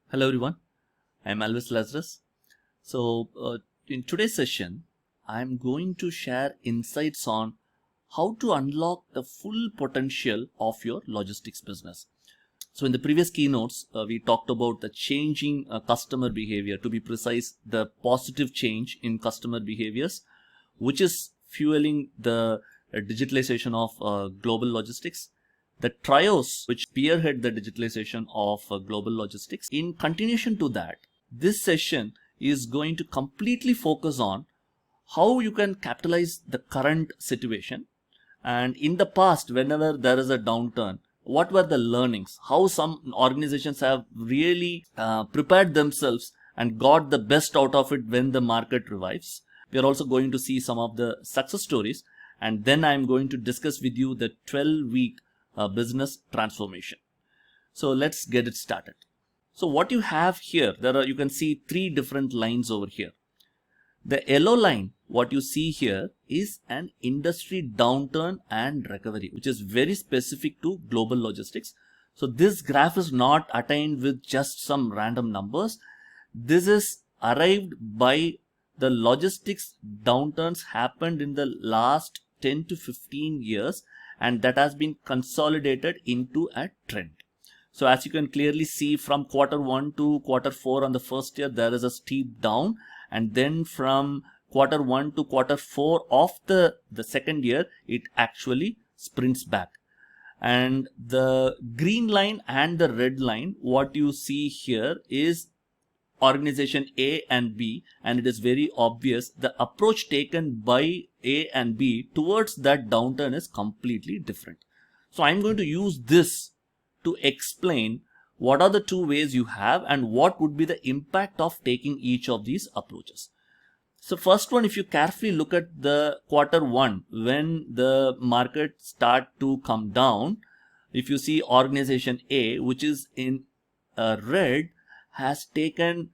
Hello everyone, I'm Alvis Lazarus. In today's session, I'm going to share insights on how to unlock the full potential of your logistics business. So in the previous keynotes, we talked about the changing customer behavior, to be precise, the positive change in customer behaviors, which is fueling the digitalization of global logistics. The trios which spearhead the digitalization of global logistics. In continuation to that, this session is going to completely focus on how you can capitalize the current situation. And in the past, whenever there is a downturn, what were the learnings? How some organizations have really prepared themselves and got the best out of it when the market revives. We are also going to see some of the success stories. And then I'm going to discuss with you the 12-week business transformation. So let's get it started. So what you have here, you can see three different lines over here. The yellow line, what you see here is an industry downturn and recovery, which is very specific to global logistics. So this graph is not attained with just some random numbers. This is arrived by the logistics downturns happened in the last 10 to 15 years, and that has been consolidated into a trend. So as you can clearly see, from quarter 1 to quarter 4 on the first year, there is a steep down, and then from quarter 1 to quarter 4 of the second year, it actually sprints back. And the green line and the red line, what you see here is organization A and B, and it is very obvious the approach taken by A and B towards that downturn is completely different. So I'm going to use this to explain what are the two ways you have and what would be the impact of taking each of these approaches. So first one, if you carefully look at the quarter 1, when the market start to come down, if you see organization A, which is in red, has taken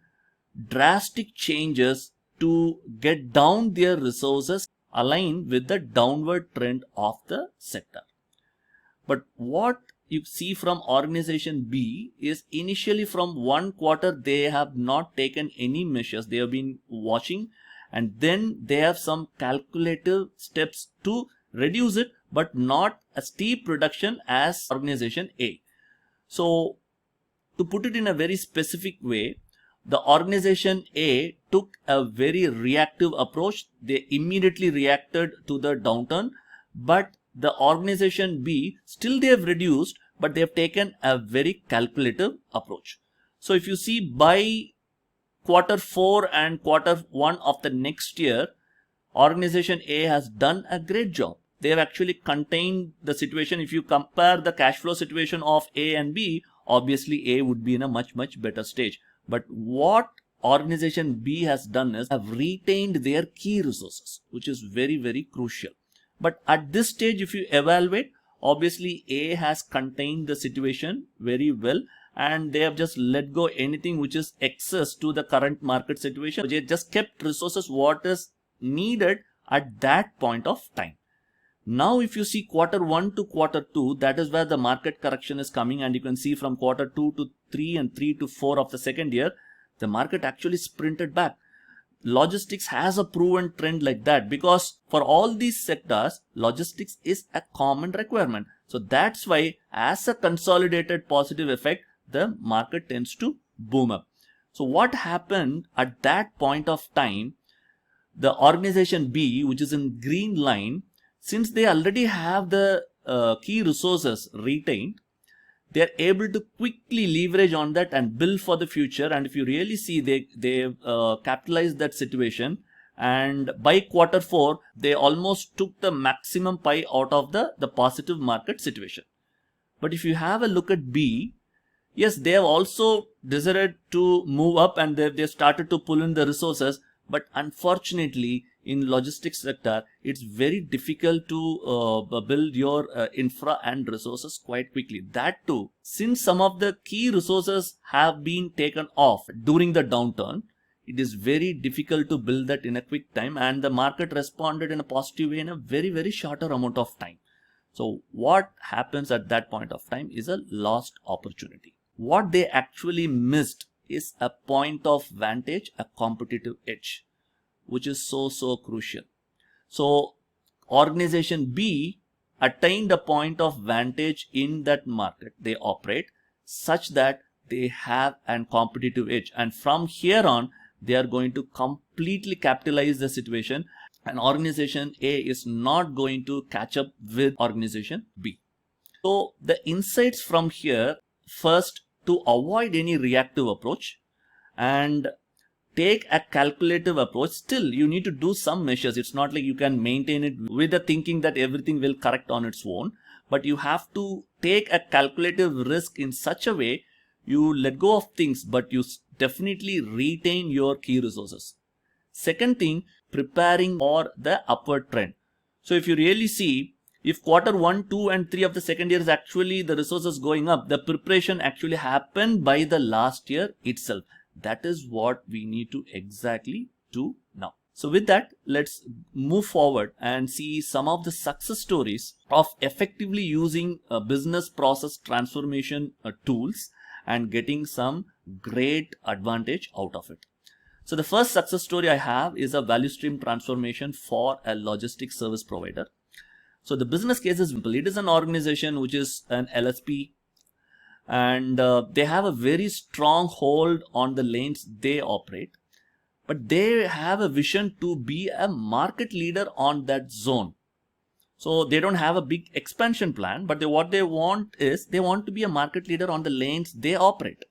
drastic changes to get down their resources aligned with the downward trend of the sector. But what you see from organization B is initially from one quarter they have not taken any measures. They have been watching, and then they have some calculative steps to reduce it, but not a steep reduction as organization A. So to put it in a very specific way, the organization A took a very reactive approach. They immediately reacted to the downturn, but the organization B, still they have reduced, but they have taken a very calculative approach. So if you see by quarter 4 and quarter 1 of the next year, organization A has done a great job. They have actually contained the situation. If you compare the cash flow situation of A and B, obviously A would be in a much better stage. But what organization B has done is have retained their key resources, which is very crucial. But at this stage, if you evaluate, obviously A has contained the situation very well, and they have just let go anything which is excess to the current market situation. They just kept resources what is needed at that point of time. Now if you see quarter 1 to quarter 2, that is where the market correction is coming, and you can see from quarter 2 to 3 and 3 to 4 of the second year, the market actually sprinted back. Logistics has a proven trend like that, because for all these sectors, logistics is a common requirement. So that's why as a consolidated positive effect, the market tends to boom up. So what happened at that point of time, the organization B, which is in green line, since they already have the key resources retained, they are able to quickly leverage on that and build for the future. And if you really see, they capitalized that situation, and by quarter 4 they almost took the maximum pie out of the positive market situation. But if you have a look at B, yes, they have also decided to move up, and they started to pull in the resources. But unfortunately, in logistics sector, it's very difficult to build your infra and resources quite quickly. That too, since some of the key resources have been taken off during the downturn, it is very difficult to build that in a quick time, and the market responded in a positive way in a very shorter amount of time. So what happens at that point of time is a lost opportunity. What they actually missed is a point of vantage, a competitive edge, which is so crucial. So organization B attained a point of vantage in that market they operate such that they have an competitive edge, and from here on they are going to completely capitalize the situation, and organization A is not going to catch up with organization B. So the insights from here: first, to avoid any reactive approach and take a calculative approach. Still, you need to do some measures. It's not like you can maintain it with the thinking that everything will correct on its own, but you have to take a calculative risk in such a way you let go of things, but you definitely retain your key resources. Second thing, preparing for the upward trend. So if you really see, if quarter 1, 2 and 3 of the second year is actually the resources going up, the preparation actually happened by the last year itself. That is what we need to exactly do now. So with that, let's move forward and see some of the success stories of effectively using business process transformation tools and getting some great advantage out of it. So the first success story I have is a value stream transformation for a logistics service provider. So the business case is simple. It is an organization which is an LSP, and they have a very strong hold on the lanes they operate, but they have a vision to be a market leader on that zone. So they don't have a big expansion plan, but what they want is they want to be a market leader on the lanes they operate.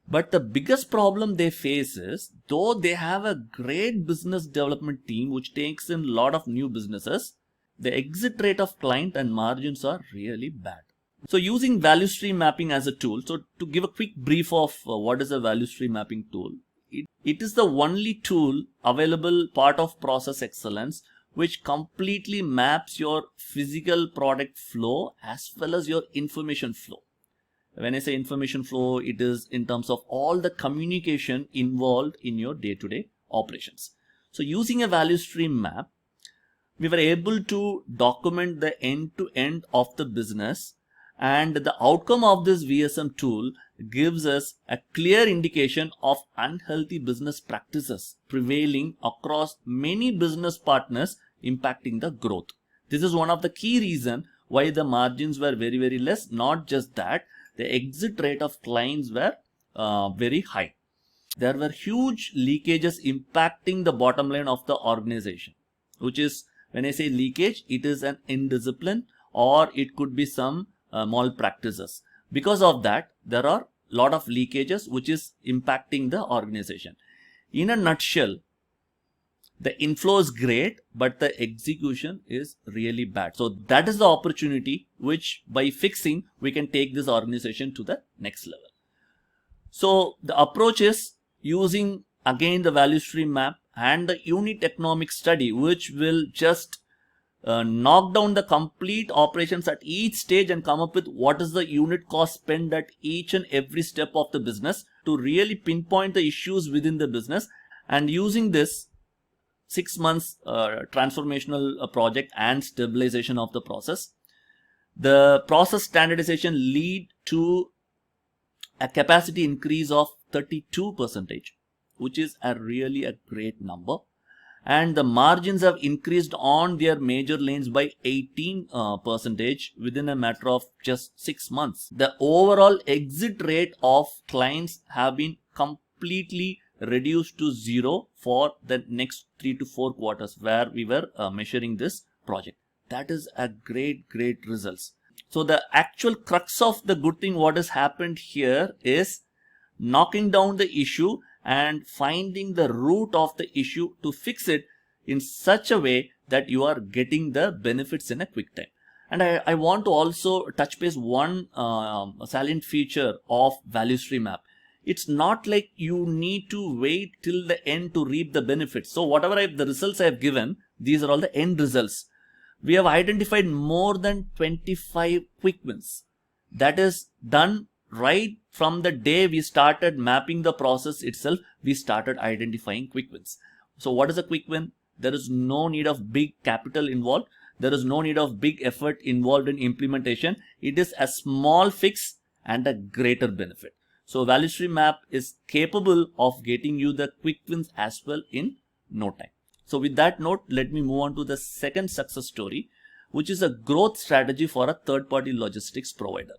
But the biggest problem they face is, though they have a great business development team which takes in a lot of new businesses, the exit rate of client and margins are really bad. So using value stream mapping as a tool, so to give a quick brief of what is a value stream mapping tool, it is the only tool available part of process excellence which completely maps your physical product flow as well as your information flow. When I say information flow, it is in terms of all the communication involved in your day-to-day operations. So using a value stream map, we were able to document the end-to-end of the business, and the outcome of this VSM tool gives us a clear indication of unhealthy business practices prevailing across many business partners, impacting the growth. This is one of the key reasons why the margins were very less. Not just that, the exit rate of clients were very high. There were huge leakages impacting the bottom line of the organization, which is, when I say leakage, it is an indiscipline or it could be some malpractices. Because of that, there are a lot of leakages which is impacting the organization. In a nutshell, the inflow is great, but the execution is really bad. So that is the opportunity which, by fixing, we can take this organization to the next level. So the approach is using again the value stream map and the unit economic study, which will just knock down the complete operations at each stage and come up with what is the unit cost spent at each and every step of the business to really pinpoint the issues within the business. And using this 6 months transformational project and stabilization of the process, the process standardization lead to a capacity increase of 32%, which is really a great number. And the margins have increased on their major lanes by 18% within a matter of just 6 months. The overall exit rate of clients have been completely reduced to 0 for the next 3 to 4 quarters where we were measuring this project. That is a great results. So the actual crux of the good thing what has happened here is knocking down the issue and finding the root of the issue to fix it in such a way that you are getting the benefits in a quick time. And I want to also touch base one salient feature of value stream map. It's not like you need to wait till the end to reap the benefits. So whatever the results I have given, these are all the end results. We have identified more than 25 quick wins. That is done right from the day we started mapping the process itself. We started identifying quick wins. So what is a quick win? There is no need of big capital involved. There is no need of big effort involved in implementation. It is a small fix and a greater benefit. So value stream map is capable of getting you the quick wins as well in no time. So with that note, let me move on to the second success story, which is a growth strategy for a third-party logistics provider.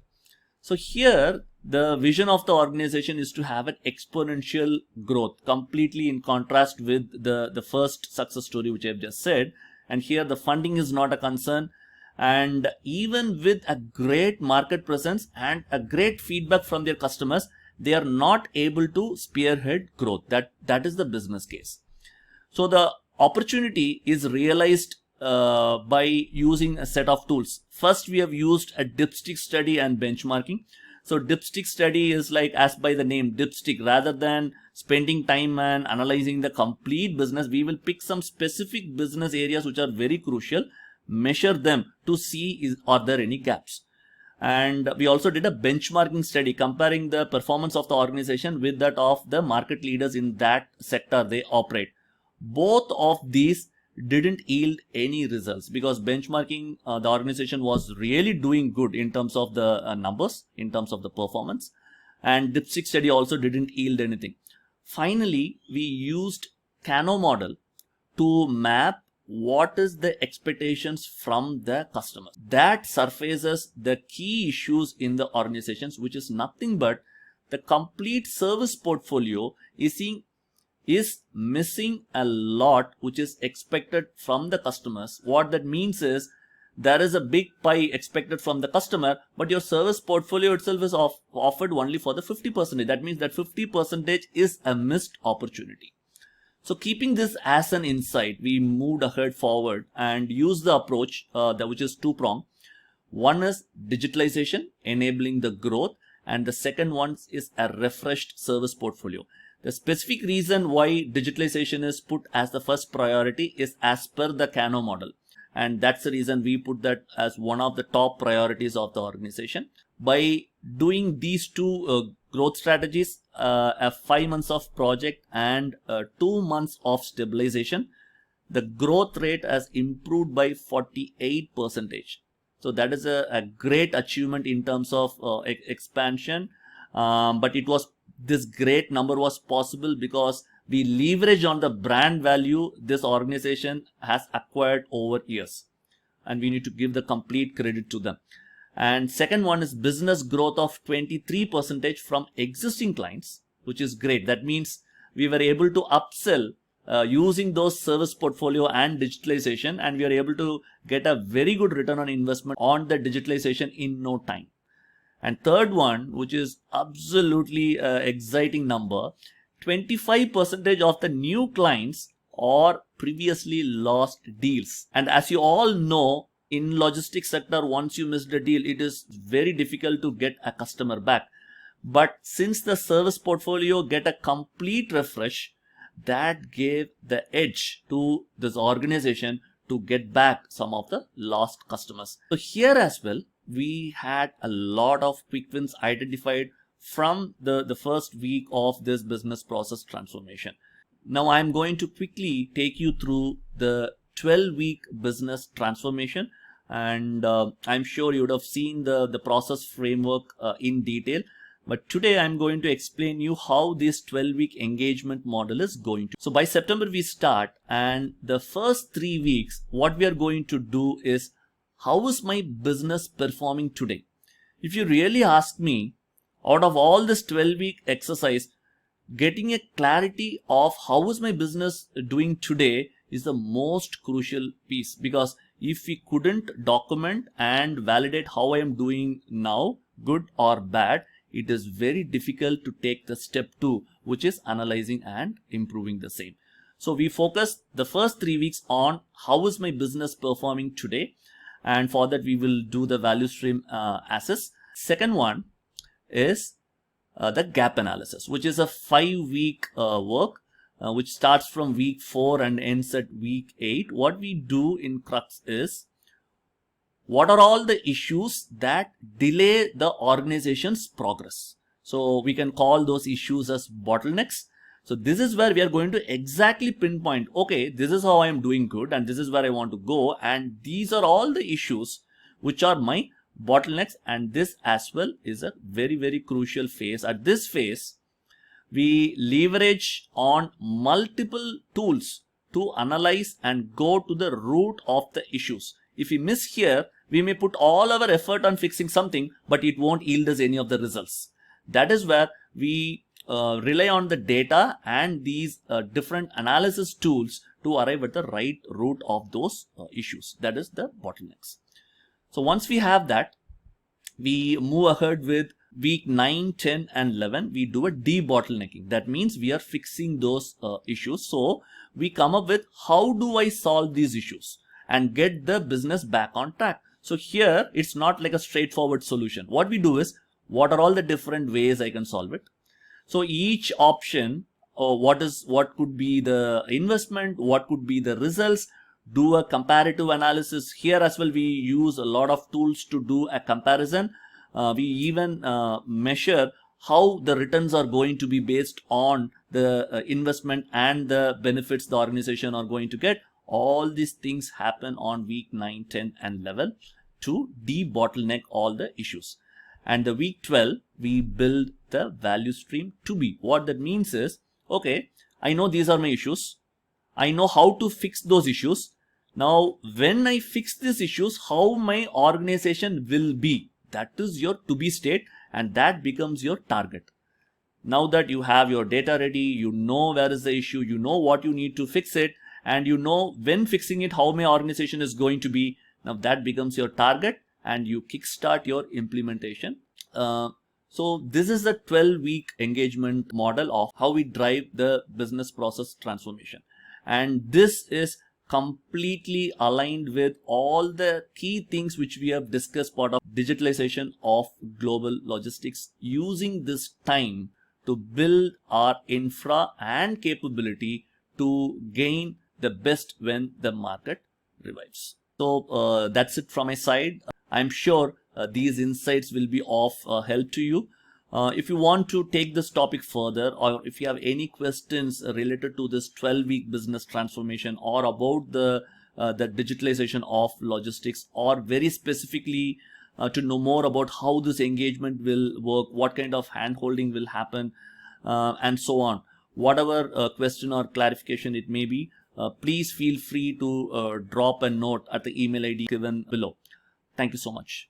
So here, the vision of the organization is to have an exponential growth, completely in contrast with the first success story which I have just said. And here the funding is not a concern. And even with a great market presence and a great feedback from their customers, they are not able to spearhead growth. That is the business case. So the opportunity is realized by using a set of tools. First, we have used a dipstick study and benchmarking. So dipstick study is like, as by the name, dipstick. Rather than spending time and analyzing the complete business, we will pick some specific business areas which are very crucial, measure them to see are there any gaps. And we also did a benchmarking study comparing the performance of the organization with that of the market leaders in that sector they operate. Both of these didn't yield any results because benchmarking, the organization was really doing good in terms of the numbers, in terms of the performance, and dipstick study also didn't yield anything. Finally, we used Kano model to map what is the expectations from the customer. That surfaces the key issues in the organizations, which is nothing but the complete service portfolio is missing a lot which is expected from the customers. What that means is there is a big pie expected from the customer, but your service portfolio itself is offered only for the 50%. That means that 50% is a missed opportunity. So keeping this as an insight, we moved ahead forward and used the approach which is two-pronged. One is digitalization, enabling the growth, and the second one is a refreshed service portfolio. The specific reason why digitalization is put as the first priority is as per the Kano model. And that's the reason we put that as one of the top priorities of the organization. By doing these two growth strategies, a 5 months of project and 2 months of stabilization, the growth rate has improved by 48%. So that is a great achievement in terms of expansion. But this great number was possible because we leverage on the brand value this organization has acquired over years, and we need to give the complete credit to them. And second one is business growth of 23% from existing clients, which is great. That means we were able to upsell using those service portfolio and digitalization, and we are able to get a very good return on investment on the digitalization in no time. And third one, which is absolutely exciting number, 25% of the new clients are previously lost deals. And as you all know, in logistics sector, once you miss the deal, it is very difficult to get a customer back. But since the service portfolio get a complete refresh, that gave the edge to this organization to get back some of the lost customers. So here as well, we had a lot of quick wins identified from the first week of this business process transformation. Now I'm going to quickly take you through the 12-week business transformation, and I'm sure you would have seen the process framework in detail. But today I'm going to explain you how this 12-week engagement model is going to. So by September we start, and the first 3 weeks, what we are going to do is, how is my business performing today? If you really ask me, out of all this 12-week exercise, getting a clarity of how is my business doing today is the most crucial piece, because if we couldn't document and validate how I am doing now, good or bad, it is very difficult to take the step 2, which is analyzing and improving the same. So we focus the first 3 weeks on how is my business performing today, and for that we will do the value stream assess. Second one is the gap analysis, which is a 5-week work which starts from week 4 and ends at week 8. What we do in Crux is, what are all the issues that delay the organization's progress? So we can call those issues as bottlenecks. So this is where we are going to exactly pinpoint, okay, this is how I am doing good and this is where I want to go, and these are all the issues which are my bottlenecks, and this as well is a very, very crucial phase. At this phase, we leverage on multiple tools to analyze and go to the root of the issues. If we miss here, we may put all our effort on fixing something, but it won't yield us any of the results. That is where we rely on the data and these different analysis tools to arrive at the right root of those issues. That is the bottlenecks. So once we have that, we move ahead with week 9, 10 and 11. We do a debottlenecking. That means we are fixing those issues. So we come up with how do I solve these issues and get the business back on track. So here it's not like a straightforward solution. What we do is, what are all the different ways I can solve it? So each option, what could be the investment, what could be the results, do a comparative analysis. Here as well, we use a lot of tools to do a comparison. We even measure how the returns are going to be based on the investment and the benefits the organization are going to get. All these things happen on week 9, 10 and 11 to debottleneck all the issues. And the week 12, we build the value stream to be. What that means is, okay, I know these are my issues. I know how to fix those issues. Now, when I fix these issues, how my organization will be. That is your to be state, and that becomes your target. Now that you have your data ready, you know where is the issue, you know what you need to fix it, and you know when fixing it, how my organization is going to be. Now that becomes your target, and you kickstart your implementation. So this is the 12-week engagement model of how we drive the business process transformation. And this is completely aligned with all the key things which we have discussed, part of digitalization of global logistics, using this time to build our infra and capability to gain the best when the market revives. So that's it from my side. I'm sure these insights will be of help to you. If you want to take this topic further, or if you have any questions related to this 12-week business transformation, or about the digitalization of logistics, or very specifically to know more about how this engagement will work, what kind of hand-holding will happen, and so on, whatever question or clarification it may be, please feel free to drop a note at the email ID given below. Thank you so much.